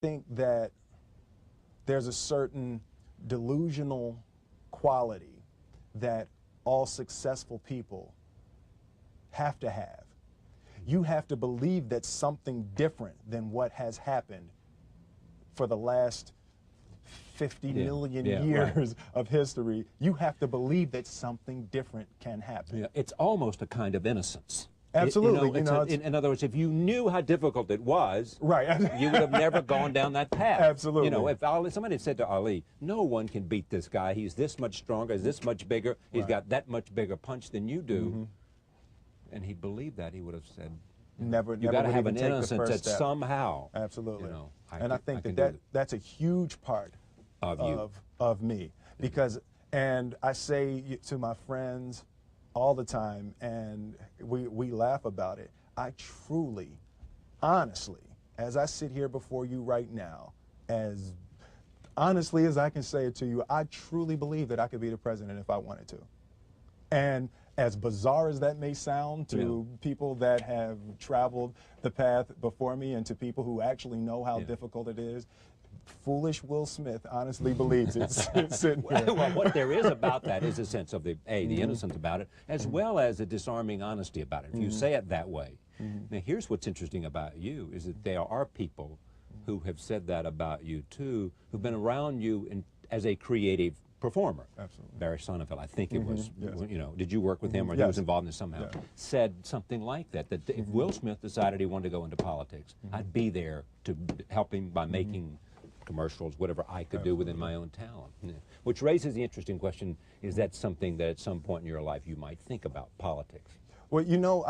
think that there's a certain delusional quality that all successful people have to have. You have to believe that something different than what has happened for the last 50 million years of history. You have to believe that something different can happen. Yeah, it's almost a kind of innocence. Absolutely. In other words, if you knew how difficult it was, right, you would have never gone down that path. Absolutely. You know, if somebody had said to Ali, no one can beat this guy, he's this much stronger, he's this much bigger, he's got that much bigger punch than you do, and he believed that, he would have said, you got to have an innocence that somehow. Absolutely. You know, I think that's a huge part of me, because, and I say to my friends all the time, and we laugh about it, I truly, honestly, as I sit here before you right now, as honestly as I can say it to you, I truly believe that I could be the president if I wanted to. And as bizarre as that may sound to people that have traveled the path before me and to people who actually know how difficult it is, foolish Will Smith honestly believes it's sitting here. Well, what there is about that is a sense of the innocence about it, as well as a disarming honesty about it, if you say it that way. Now, here's what's interesting about you, is that there are people who have said that about you, too, who've been around you as a creative performer. Absolutely. Barry Sonnenfeld, I think it was, you know, did you work with him, or he was involved in this somehow, said something like that, that if Will Smith decided he wanted to go into politics, I'd be there to help him by making commercials, whatever I could do within my own talent. Which raises the interesting question, is that something that at some point in your life you might think about, politics? Well, you know,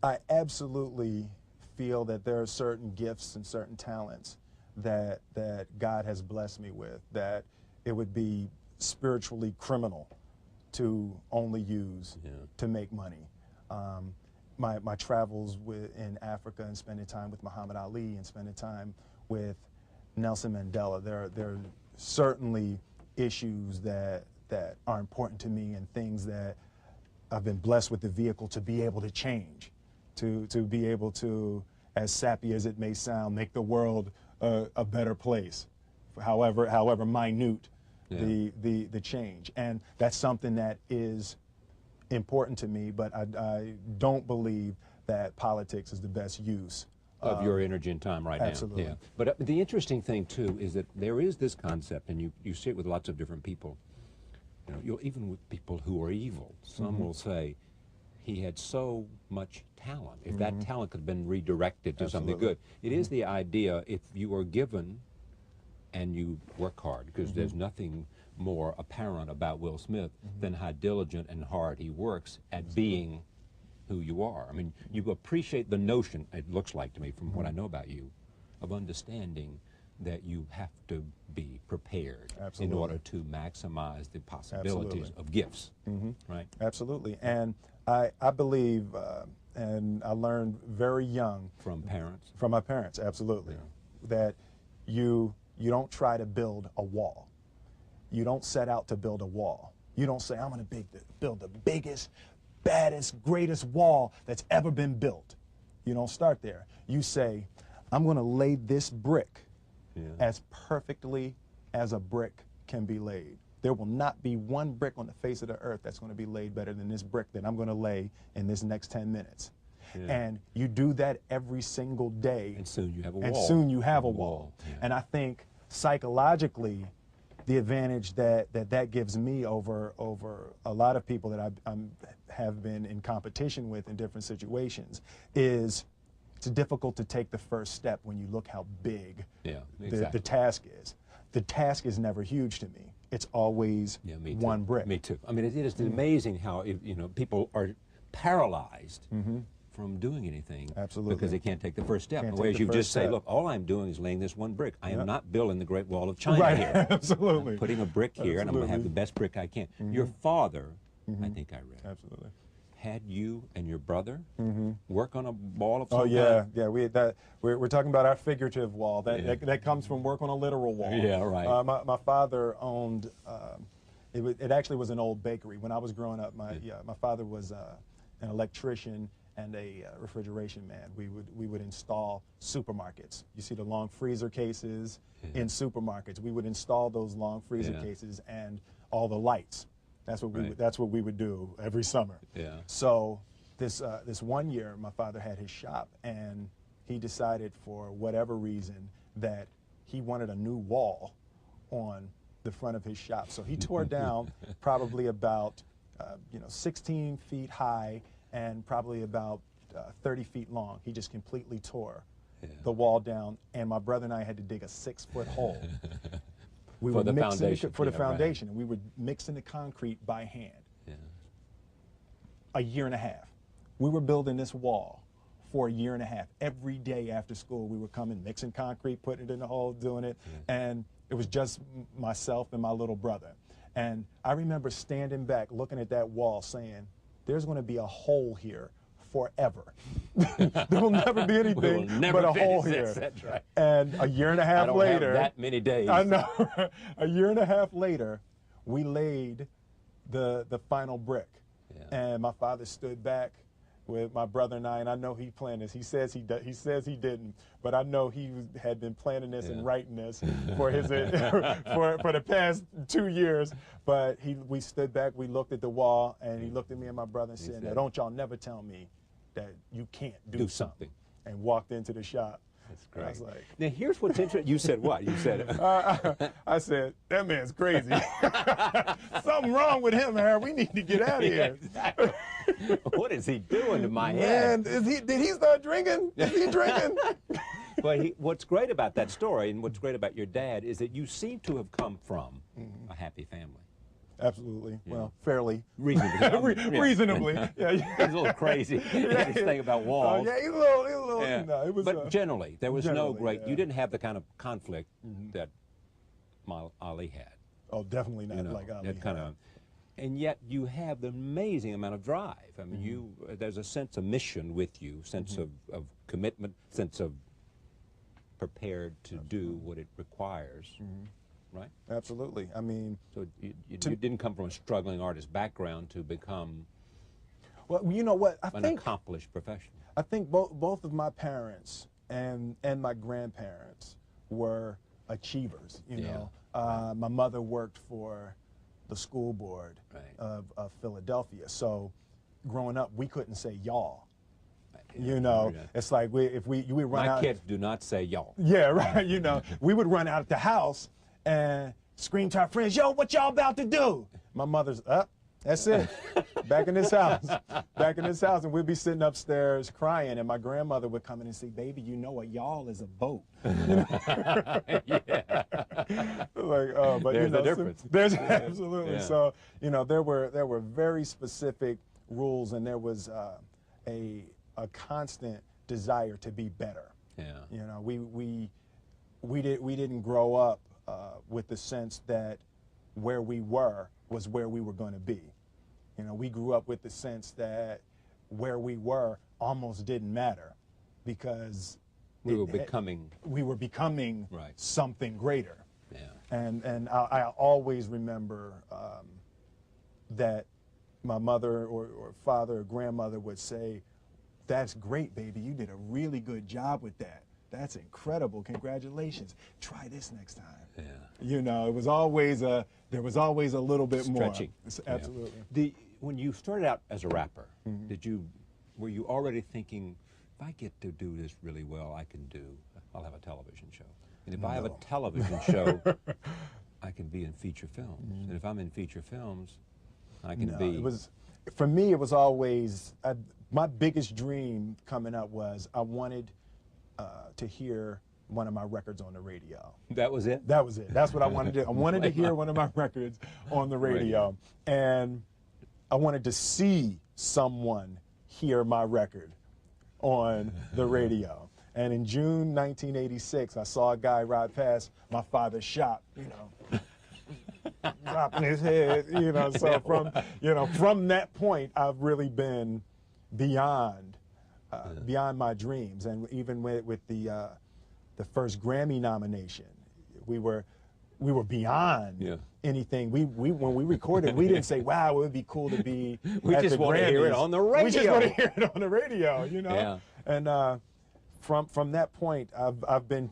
I absolutely feel that there are certain gifts and certain talents that God has blessed me with, that it would be spiritually criminal to only use to make money. My travels in Africa and spending time with Muhammad Ali and spending time with Nelson Mandela, there are certainly issues that are important to me, and things that I've been blessed with the vehicle to be able to change, to be able to, as sappy as it may sound, make the world a better place, however minute the change. And that's something that is important to me, but I don't believe that politics is the best use of your energy and time right absolutely. now. Yeah. But the interesting thing, too, is that there is this concept, and you see it with lots of different people, you know, even with people who are evil. Some will say, he had so much talent. If that talent could have been redirected to something good. It is the idea, if you are given and you work hard, because there's nothing more apparent about Will Smith than how diligent and hard he works at being who you are. I mean, you appreciate the notion, it looks like to me from what I know about you, of understanding that you have to be prepared in order to maximize the possibilities of gifts, right? Absolutely. And I believe, and I learned very young. From parents? From my parents, absolutely. That you don't try to build a wall. You don't set out to build a wall. You don't say, I'm going to build the biggest, baddest, greatest wall that's ever been built. You don't start there. You say, I'm going to lay this brick as perfectly as a brick can be laid. There will not be one brick on the face of the earth that's going to be laid better than this brick that I'm going to lay in this next 10 minutes. And you do that every single day. And soon you have a wall. And soon you have a wall. And I think psychologically, the advantage that gives me over a lot of people that I have been in competition with in different situations is it's difficult to take the first step when you look how big the task is. The task is never huge to me. It's always one brick. Me too. I mean, it is amazing how, you know, people are paralyzed from doing anything because they can't take the first step. Whereas you just say, look, all I'm doing is laying this one brick. I am not building the Great Wall of China here. Absolutely. I'm putting a brick here, and I'm going to have the best brick I can. Your father, I think I read, had you and your brother work on a wall of some kind? Yeah. We're talking about our figurative wall. That comes from work on a literal wall. Yeah, right. My father owned. It actually was an old bakery when I was growing up. My father was an electrician and a refrigeration man. We would install supermarkets. You see the long freezer cases in supermarkets. We would install those long freezer cases and all the lights. That's what we would do every summer. Yeah. So this one year, my father had his shop, and he decided for whatever reason that he wanted a new wall on the front of his shop. So he tore down probably about 16 feet high and probably about 30 feet long. He just completely tore the wall down, and my brother and I had to dig a 6-foot hole. We for were the mixing foundation. for the Yeah, foundation, and we were mixing the concrete by hand. Yeah. A year and a half. We were building this wall for a year and a half. Every day after school, we were coming, mixing concrete, putting it in the hole, doing it, and it was just myself and my little brother. And I remember standing back, looking at that wall, saying, "There's going to be a hole here forever. There will never be anything but a hole here." That's right. And a year and a half I don't later, have that many days. I know. A year and a half later, we laid the final brick, and my father stood back with my brother and I know he planned this. He says he didn't, but I know he had been planning this and writing this for his for the past 2 years. But we stood back, we looked at the wall, and he looked at me and my brother and said, "Now don't y'all never tell me that you can't do something." And walked into the shop. That's great. I was like, now here's what's interesting. You said what? You said I said, "That man's crazy. Something wrong with him, Harold. We need to get out of here." Exactly. What is he doing to my Man, head? did he start drinking? Is he drinking? But what's great about that story and what's great about your dad is that you seem to have come from a happy family. Absolutely. Well, fairly. Reasonably. Reasonably. Yeah. He's a little crazy. This thing about walls. Yeah, he's a little, Yeah. you know, it was. But generally, there was no great, yeah. you didn't have the kind of conflict that Ali had. Oh, definitely not You know, like Ali. that kind of, and yet you have the amazing amount of drive. I mean, there's a sense of mission with you, sense of commitment, sense of prepared to do what it requires, right? Absolutely. I mean, so you didn't come from a struggling artist background to become well, you know what? an accomplished professional. I think both of my parents and my grandparents were achievers. You know, my mother worked for the school board of Philadelphia, so growing up we couldn't say y'all. You know, it's like we run out. My kids do not say y'all. Yeah, right. You know, we would run out of the house and scream to our friends, "Yo, what y'all about to do?" My mother's up. That's it. Back in this house. Back in this house. And we'd be sitting upstairs crying, and my grandmother would come in and say, "Baby, you know a y'all is a boat." You know? Like, oh, but there's you know, the difference. There's absolutely. Yeah. So, you know, there were very specific rules, and there was a constant desire to be better. Yeah. You know, we didn't grow up with the sense that where we were was where we were going to be. You know, we grew up with the sense that where we were almost didn't matter because we were becoming something greater. Yeah. And I always remember that my mother or father or grandmother would say, "That's great, baby. You did a really good job with that. That's incredible. Congratulations. Try this next time." Yeah. You know, there was always a little bit Stretching. more. Absolutely. Yeah. When you started out as a rapper, were you already thinking, if I get to do this really well, I'll have a television show. And if I have a television show, I can be in feature films. And if I'm in feature films, I can be. For me, it was always, my biggest dream coming up was I wanted to hear one of my records on the radio. That was it? That was it. That's what I wanted to do. I wanted to hear one of my records on the radio. And I wanted to see someone hear my record on the radio. And in June 1986, I saw a guy ride past my father's shop, you know, dropping his head, you know. So from that point, I've really been beyond my dreams. And even with the first Grammy nomination, we were we were beyond Yeah. anything. We when we recorded, we didn't say, "Wow, it would be cool to be." We at just the want to hear it Grammys." on the We just want to radio. hear it on the radio, you know. Yeah. And from that point, I've been